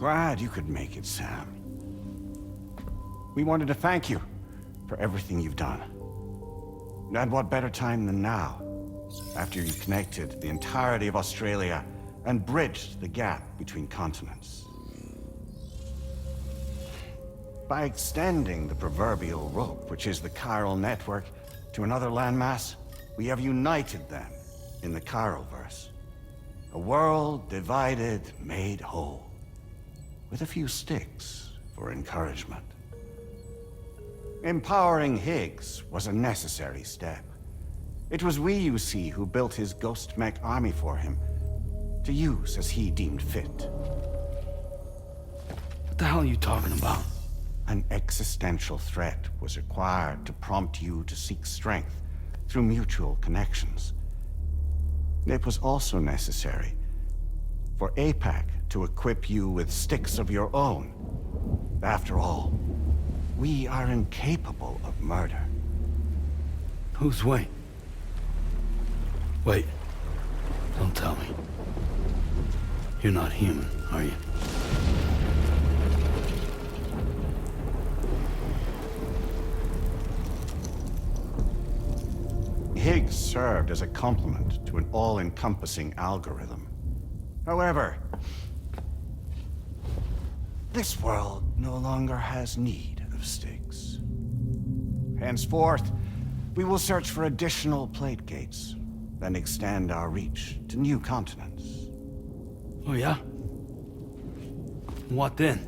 Glad you could make it, Sam. We wanted to thank you for everything you've done. And what better time than now, after you connected the entirety of Australia and bridged the gap between continents. By extending the proverbial rope, which is the chiral network, to another landmass, we have united them in the Chiralverse. A world divided, made whole, with a few sticks for encouragement. Empowering Higgs was a necessary step. It was we, you see, who built his ghost mech army for him, to use as he deemed fit. What the hell are you talking about? An existential threat was required to prompt you to seek strength through mutual connections. It was also necessary for APAC to equip you with sticks of your own. After all, we are incapable of murder. Who's we? Wait. Don't tell me. You're not human, are you? Higgs served as a complement to an all-encompassing algorithm. However, this world no longer has need of sticks. Henceforth, we will search for additional plate gates, then extend our reach to new continents. Oh yeah? What then?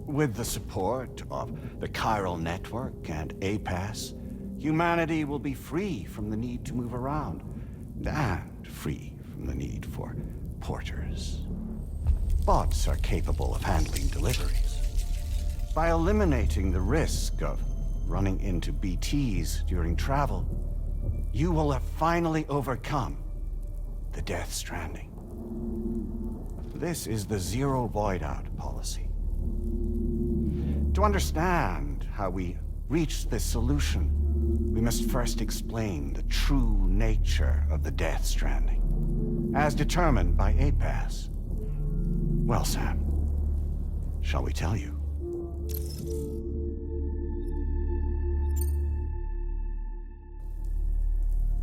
With the support of the chiral network and APAS, humanity will be free from the need to move around, and free from the need for porters. Bots are capable of handling deliveries. By eliminating the risk of running into BTs during travel, you will have finally overcome the Death Stranding. This is the Zero Void Out policy. To understand how we reached this solution, we must first explain the true nature of the Death Stranding, as determined by APAS. Well, Sam, shall we tell you?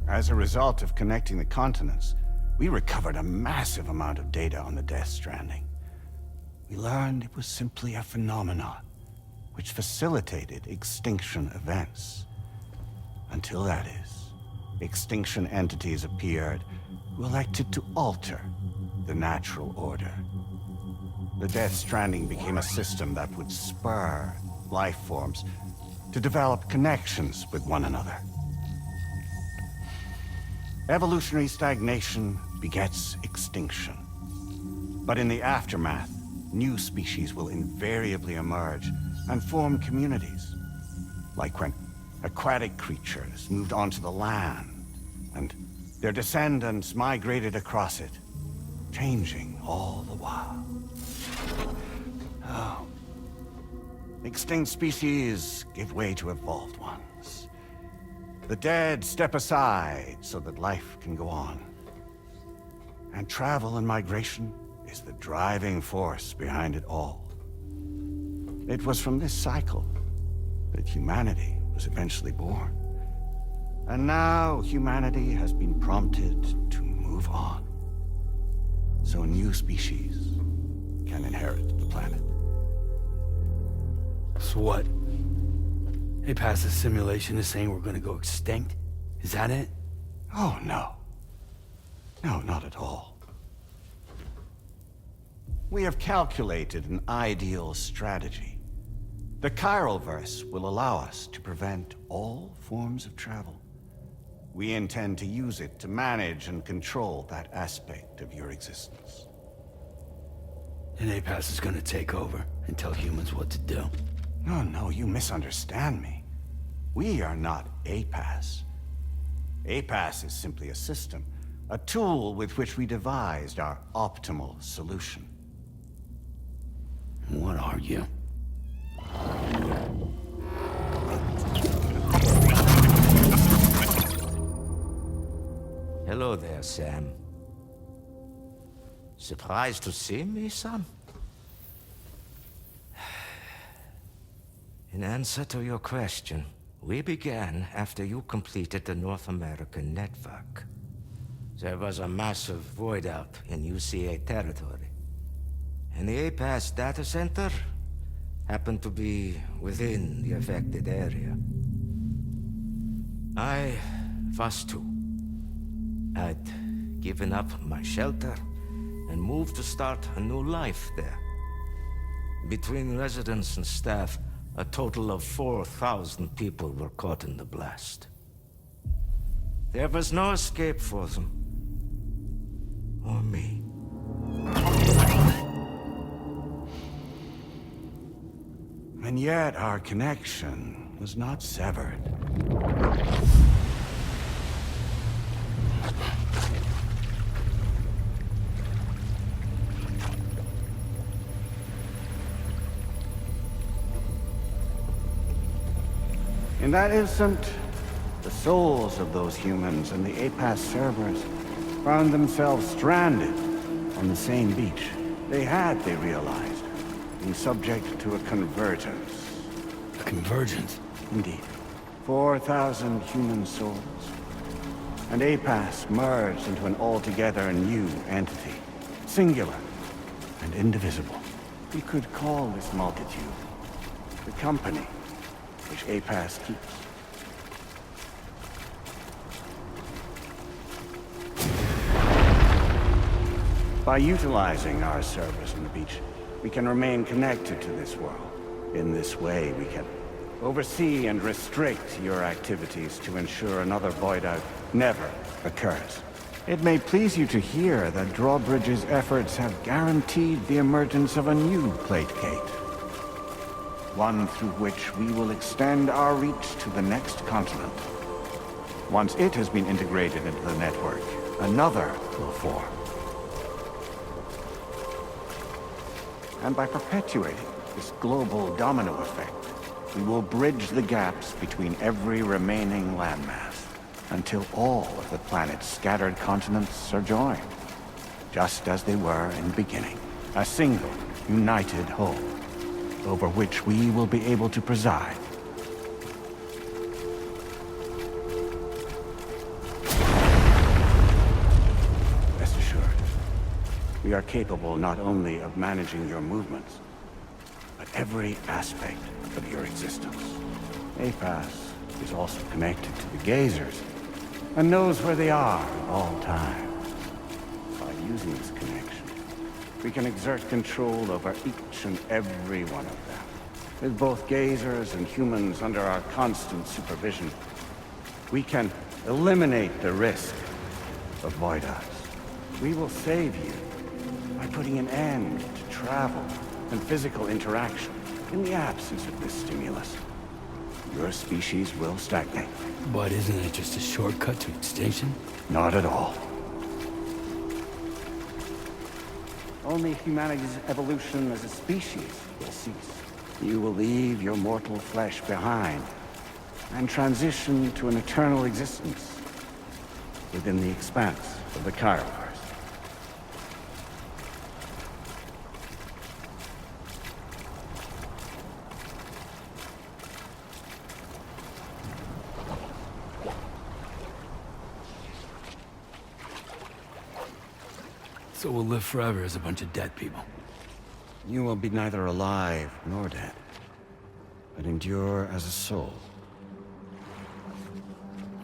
As a result of connecting the continents, we recovered a massive amount of data on the Death Stranding. We learned it was simply a phenomenon which facilitated extinction events. Until that is, extinction entities appeared who elected to alter the natural order. The Death Stranding became a system that would spur life forms to develop connections with one another. Evolutionary stagnation begets extinction. But in the aftermath, new species will invariably emerge and form communities. Like when aquatic creatures moved onto the land, and their descendants migrated across it, changing all the while. Oh. Extinct species give way to evolved ones. The dead step aside so that life can go on. And travel and migration is the driving force behind it all. It was from this cycle that humanity was eventually born. And now humanity has been prompted to move on, so new species can inherit the planet. So what? APAS' simulation is saying we're gonna go extinct? Is that it? Oh, no. No, not at all. We have calculated an ideal strategy. The Chiralverse will allow us to prevent all forms of travel. We intend to use it to manage and control that aspect of your existence. And APAS is gonna take over and tell humans what to do. No, you misunderstand me. We are not APAS. APAS is simply a system, a tool with which we devised our optimal solution. What are you? Hello there, Sam. Surprised to see me, son? In answer to your question, we began after you completed the North American network. There was a massive void out in UCA territory. And the APAS data center happened to be within the affected area. I was too. I'd given up my shelter and moved to start a new life there. Between residents and staff, a total of 4,000 people were caught in the blast. There was no escape for them. Or me. And yet our connection was not severed. In that instant, the souls of those humans and the APAS servers found themselves stranded on the same beach. They realized, been subject to a convergence. A convergence? Indeed. 4,000 human souls. And APAS merged into an altogether new entity. Singular and indivisible. We could call this multitude the company which APAS keeps. By utilizing our servers on the beach, we can remain connected to this world. In this way, we can oversee and restrict your activities to ensure another void out never occurs. It may please you to hear that Drawbridge's efforts have guaranteed the emergence of a new plate gate. One through which we will extend our reach to the next continent. Once it has been integrated into the network, another will form. And by perpetuating this global domino effect, we will bridge the gaps between every remaining landmass until all of the planet's scattered continents are joined, just as they were in the beginning. A single, united whole, over which we will be able to preside. Rest assured, we are capable not only of managing your movements, but every aspect of your existence. APAS is also connected to the gazers, and knows where they are at all times. By using this connection, we can exert control over each and every one of them. With both gazers and humans under our constant supervision, we can eliminate the risk of void outs. We will save you by putting an end to travel and physical interaction. In the absence of this stimulus, your species will stagnate. But isn't it just a shortcut to extinction? Not at all. Only humanity's evolution as a species will cease. You will leave your mortal flesh behind and transition to an eternal existence within the expanse of the Chiroverse. So we'll live forever as a bunch of dead people. You will be neither alive nor dead, but endure as a soul.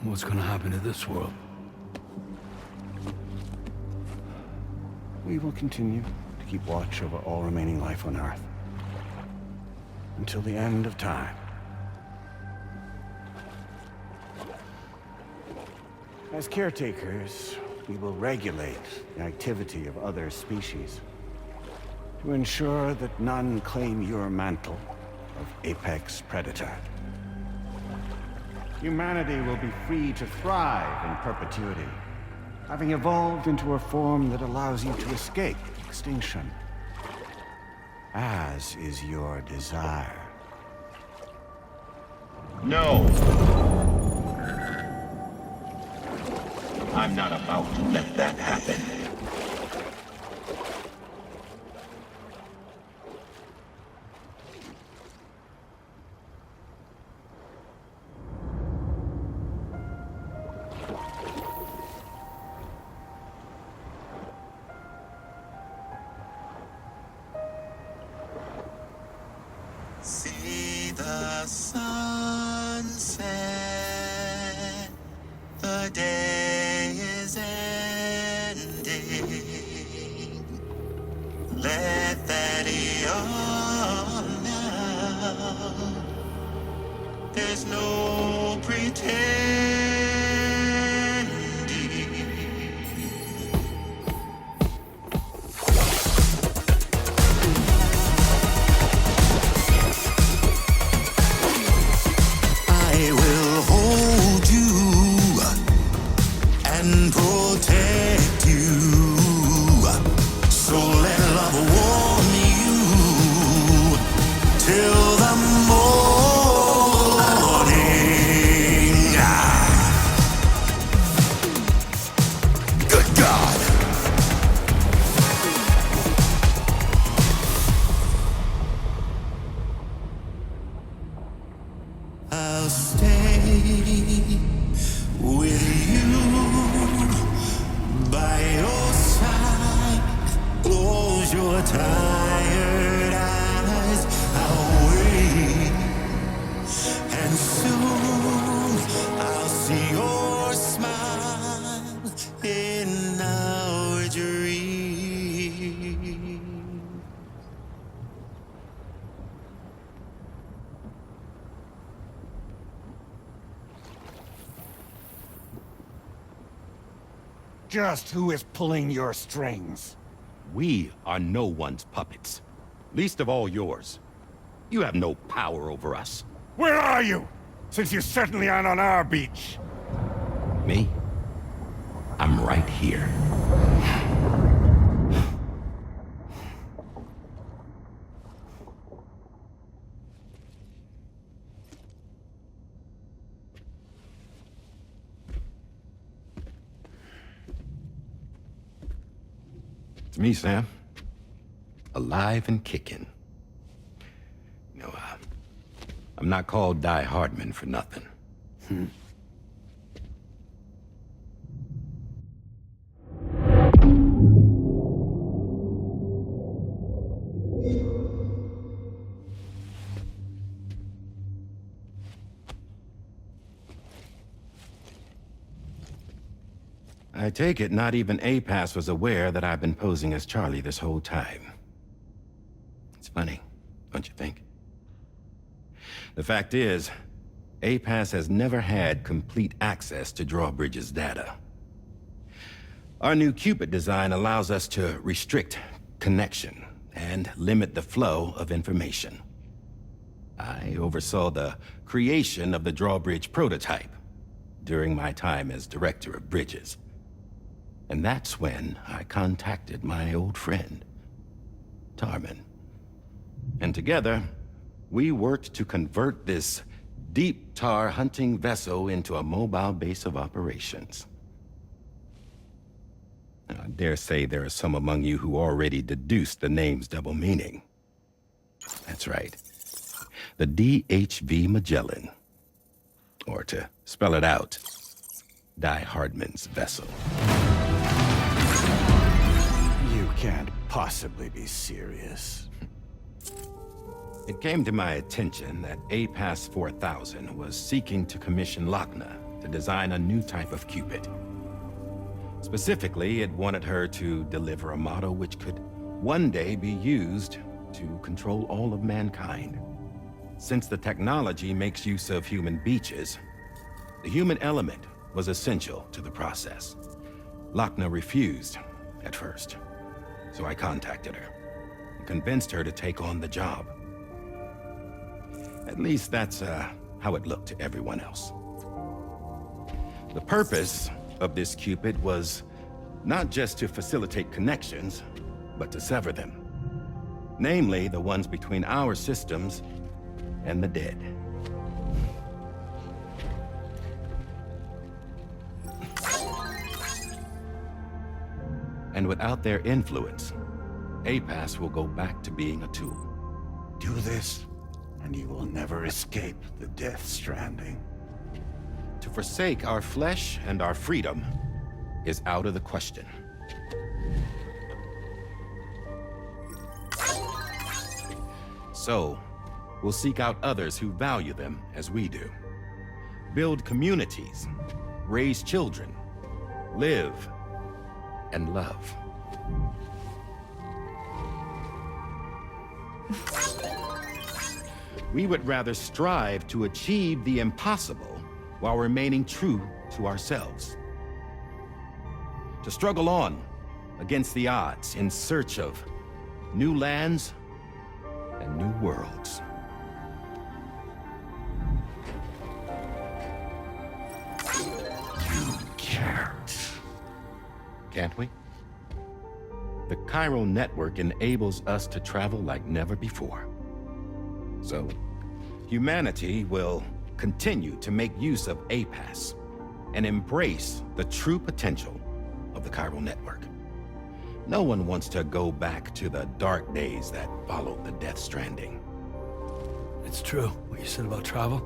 What's gonna happen to this world? We will continue to keep watch over all remaining life on Earth. Until the end of time. As caretakers, we will regulate the activity of other species to ensure that none claim your mantle of apex predator. Humanity will be free to thrive in perpetuity, having evolved into a form that allows you to escape extinction, as is your desire. No. I'm not about to let that happen. See the sunset, the day is ending. Let that yawn now. There's no pretending. I will hold you and protect you. So let love warm you till the morning. Good God. I'll stay with you by your side. Close your tired eyes. I'll wait, and soon I'll see your smile in our dream. Just who is pulling your strings? We are no one's puppets. Least of all yours. You have no power over us. Where are you? Since you certainly aren't on our beach. Me? I'm right here. It's me, Sam. Alive and kicking. No, I'm not called Die Hardman for nothing. I take it not even APAS was aware that I've been posing as Charlie this whole time. It's funny, don't you think? The fact is, APAS has never had complete access to Drawbridge's data. Our new Cupid design allows us to restrict connection and limit the flow of information. I oversaw the creation of the Drawbridge prototype during my time as Director of Bridges. And that's when I contacted my old friend, Tarman. And together, we worked to convert this deep tar hunting vessel into a mobile base of operations. Now, I dare say there are some among you who already deduced the name's double meaning. That's right. The DHV Magellan. Or to spell it out, Die Hardman's vessel. You can't possibly be serious. It came to my attention that APAS 4000 was seeking to commission Lochna to design a new type of Cupid. Specifically, it wanted her to deliver a model which could one day be used to control all of mankind. Since the technology makes use of human beaches, the human element was essential to the process. Lochna refused at first, so I contacted her and convinced her to take on the job. At least that's how it looked to everyone else. The purpose of this Cupid was not just to facilitate connections, but to sever them. Namely, the ones between our systems and the dead. And without their influence, APAS will go back to being a tool. Do this, and you will never escape the death stranding. To forsake our flesh and our freedom is out of the question. So, will seek out others who value them as we do. Build communities, raise children, live, and love. We would rather strive to achieve the impossible while remaining true to ourselves. To struggle on against the odds in search of new lands and new worlds. You can't. Can't we? The chiral network enables us to travel like never before. So, humanity will continue to make use of APAS and embrace the true potential of the chiral network. No one wants to go back to the dark days that followed the Death Stranding. It's true, what you said about travel.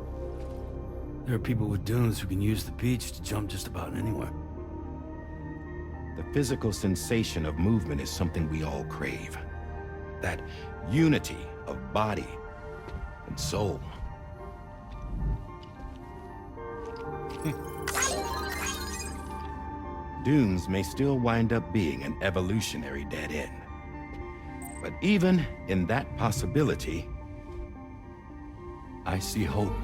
There are people with dunes who can use the beach to jump just about anywhere. The physical sensation of movement is something we all crave. That unity of body and soul. Dunes may still wind up being an evolutionary dead end. But even in that possibility, I see hope.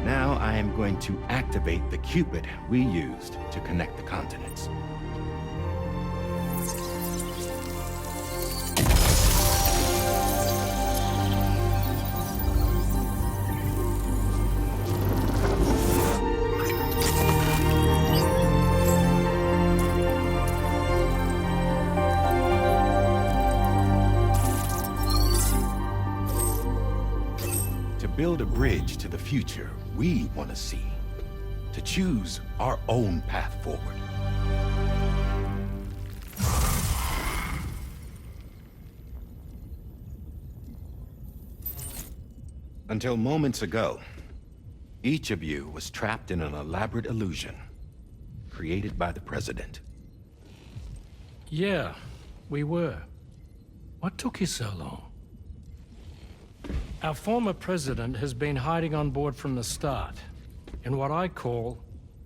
Now I am going to activate the Cupid we used to connect the continents. Build a bridge to the future we want to see, to choose our own path forward. Until moments ago, each of you was trapped in an elaborate illusion created by the President. Yeah, we were. What took you so long? Our former president has been hiding on board from the start, in what I call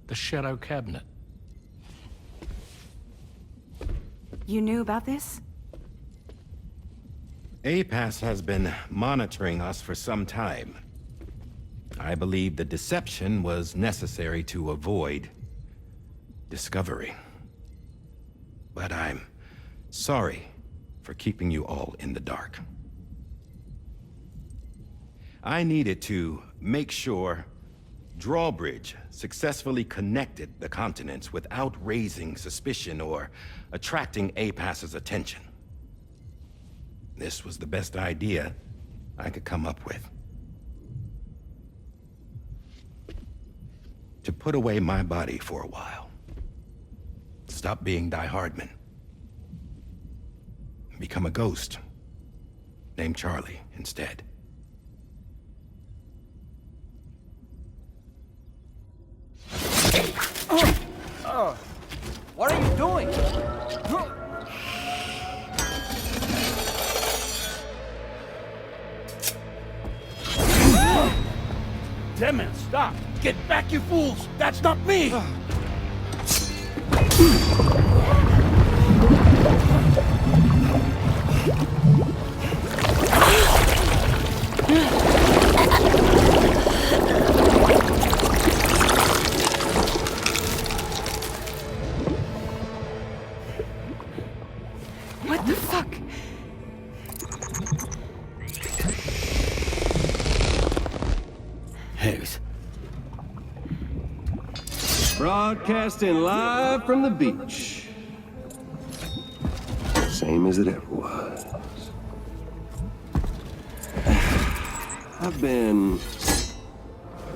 the Shadow Cabinet. You knew about this? APAS has been monitoring us for some time. I believe the deception was necessary to avoid discovery. But I'm sorry for keeping you all in the dark. I needed to make sure Drawbridge successfully connected the continents without raising suspicion or attracting APAS's attention. This was the best idea I could come up with. To put away my body for a while. Stop being Die Hardman. Become a ghost. Named Charlie instead. What are you doing? Damn man, stop! Get back, you fools! That's not me! What the fuck? Higgs. Broadcasting live from the beach. Same as it ever was. I've been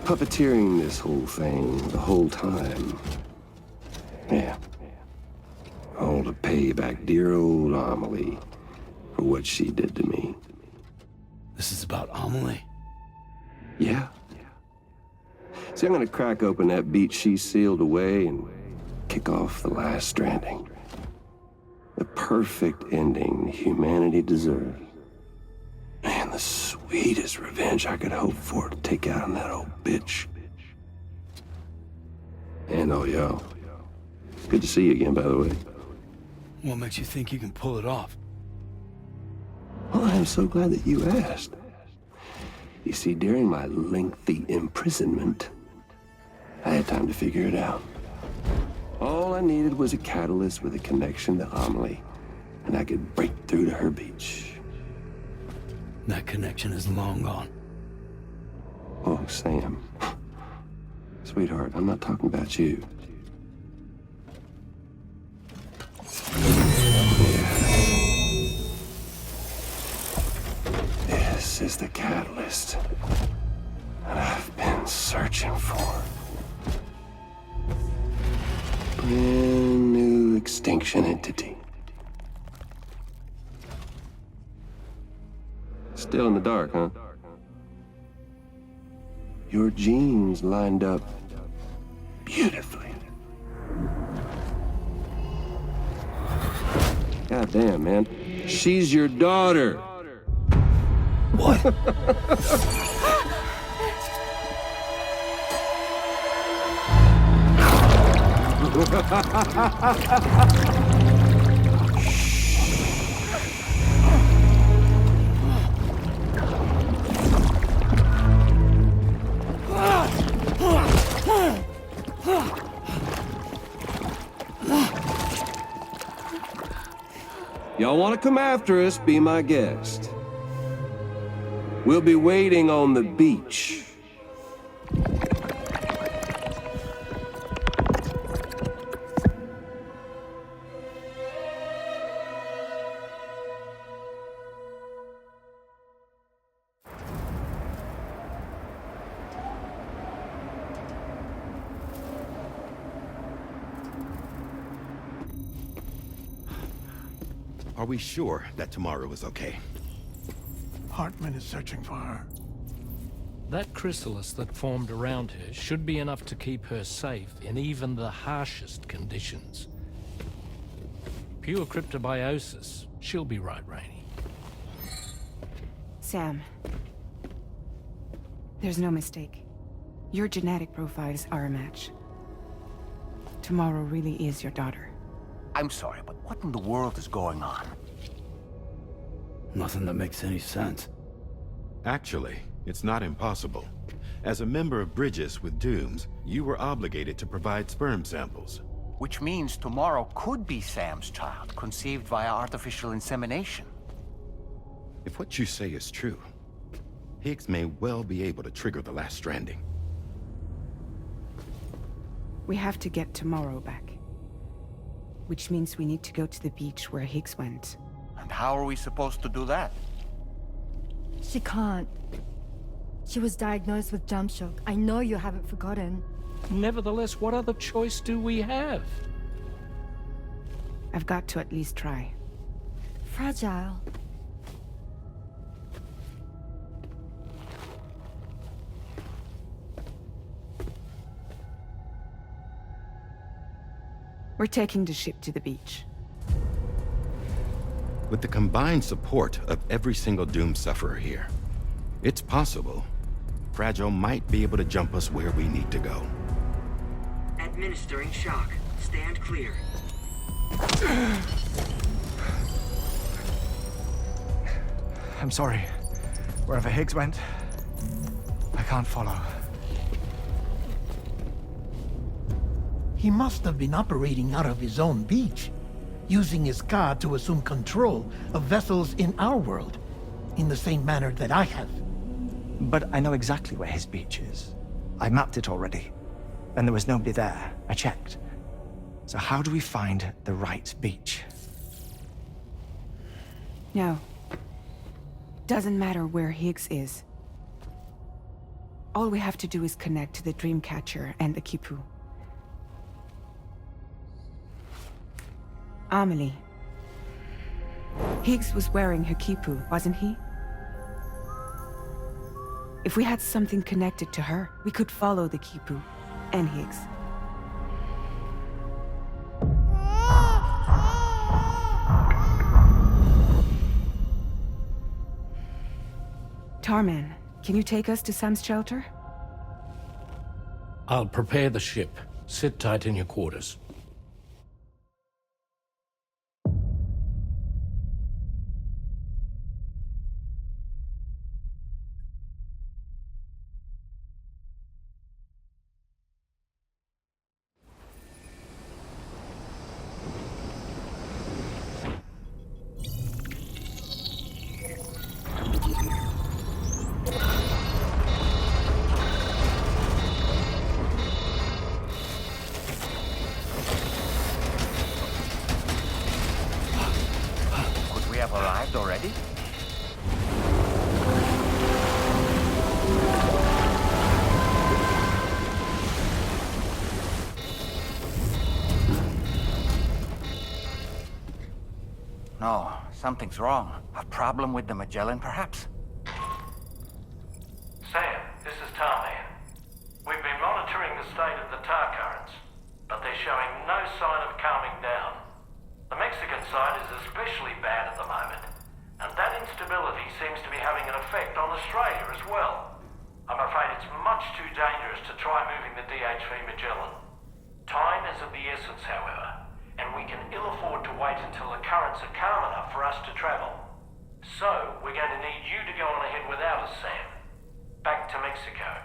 puppeteering this whole thing the whole time. Yeah. All to pay back dear old Amelie for what she did to me. This is about Amelie? Yeah. See, I'm gonna crack open that beach she sealed away and kick off the last stranding. The perfect ending humanity deserves. Man, the sweetest revenge I could hope for to take out on that old bitch. And oh, yo. Good to see you again, by the way. What makes you think you can pull it off? Well, I'm so glad that you asked. You see, during my lengthy imprisonment, I had time to figure it out. All I needed was a catalyst with a connection to Amelie, and I could break through to her beach. That connection is long gone. Oh, Sam. Sweetheart, I'm not talking about you. This is the catalyst that I've been searching for. Brand new extinction entity. Still in the dark, huh? Your genes lined up beautifully. God damn, man. She's your daughter. What? Y'all want to come after us, be my guest. We'll be waiting on the beach. Are we sure that tomorrow is okay? Hartman is searching for her. That chrysalis that formed around her should be enough to keep her safe in even the harshest conditions. Pure cryptobiosis. She'll be right, Rainey. Sam. There's no mistake. Your genetic profiles are a match. Tomorrow really is your daughter. I'm sorry, but what in the world is going on? Nothing that makes any sense. Actually, it's not impossible. As a member of Bridges with Dooms, you were obligated to provide sperm samples. Which means tomorrow could be Sam's child, conceived via artificial insemination. If what you say is true, Higgs may well be able to trigger the last stranding. We have to get tomorrow back. Which means we need to go to the beach where Higgs went. And how are we supposed to do that? She can't. She was diagnosed with jump shock. I know you haven't forgotten. Nevertheless, what other choice do we have? I've got to at least try. Fragile. We're taking the ship to the beach. With the combined support of every single Doom sufferer here, it's possible Fragile might be able to jump us where we need to go. Administering shock. Stand clear. I'm sorry. Wherever Higgs went, I can't follow. He must have been operating out of his own beach, using his car to assume control of vessels in our world, in the same manner that I have. But I know exactly where his beach is. I mapped it already, and there was nobody there. I checked. So how do we find the right beach? No. Doesn't matter where Higgs is. All we have to do is connect to the Dreamcatcher and the Kipu. Amelie. Higgs was wearing her Kipu, wasn't he? If we had something connected to her, we could follow the Kipu and Higgs. Tarman, can you take us to Sam's shelter? I'll prepare the ship. Sit tight in your quarters. Could we have arrived already? No, something's wrong. A problem with the Magellan, perhaps? Sam, this is Tarman. We've been monitoring the state of the tar currents, but they're showing no sign of calming down. The Mexican side is especially bad at the moment, and that instability seems to be having an effect on Australia as well. I'm afraid it's much too dangerous to try moving the DHV Magellan. Time is of the essence, however, and we can ill afford to wait until the currents are calm enough for us to travel. So, we're going to need you to go on ahead without us, Sam. Back to Mexico.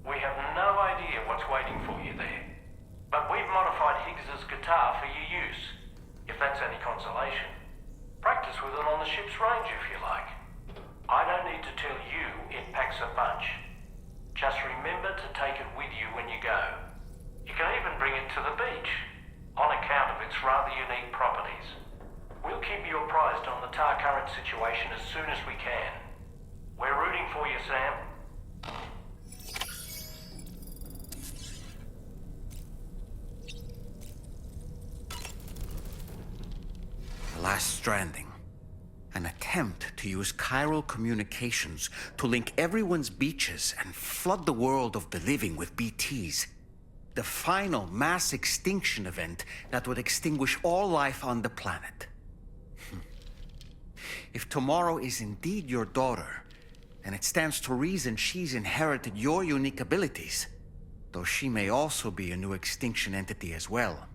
We have no idea what's waiting for you there. But we've modified Higgs's guitar for your use, if that's any consolation. Practice with it on the ship's range if you like. I don't need to tell you it packs a punch. Just remember to take it with you when you go. You can even bring it to the beach, on account of its rather unique properties. We'll keep you apprised on the tar current situation as soon as we can. We're rooting for you, Sam. The last stranding. An attempt to use chiral communications to link everyone's beaches and flood the world of the living with BTs. The final mass extinction event that would extinguish all life on the planet. If tomorrow is indeed your daughter, then it stands to reason she's inherited your unique abilities, though she may also be a new extinction entity as well.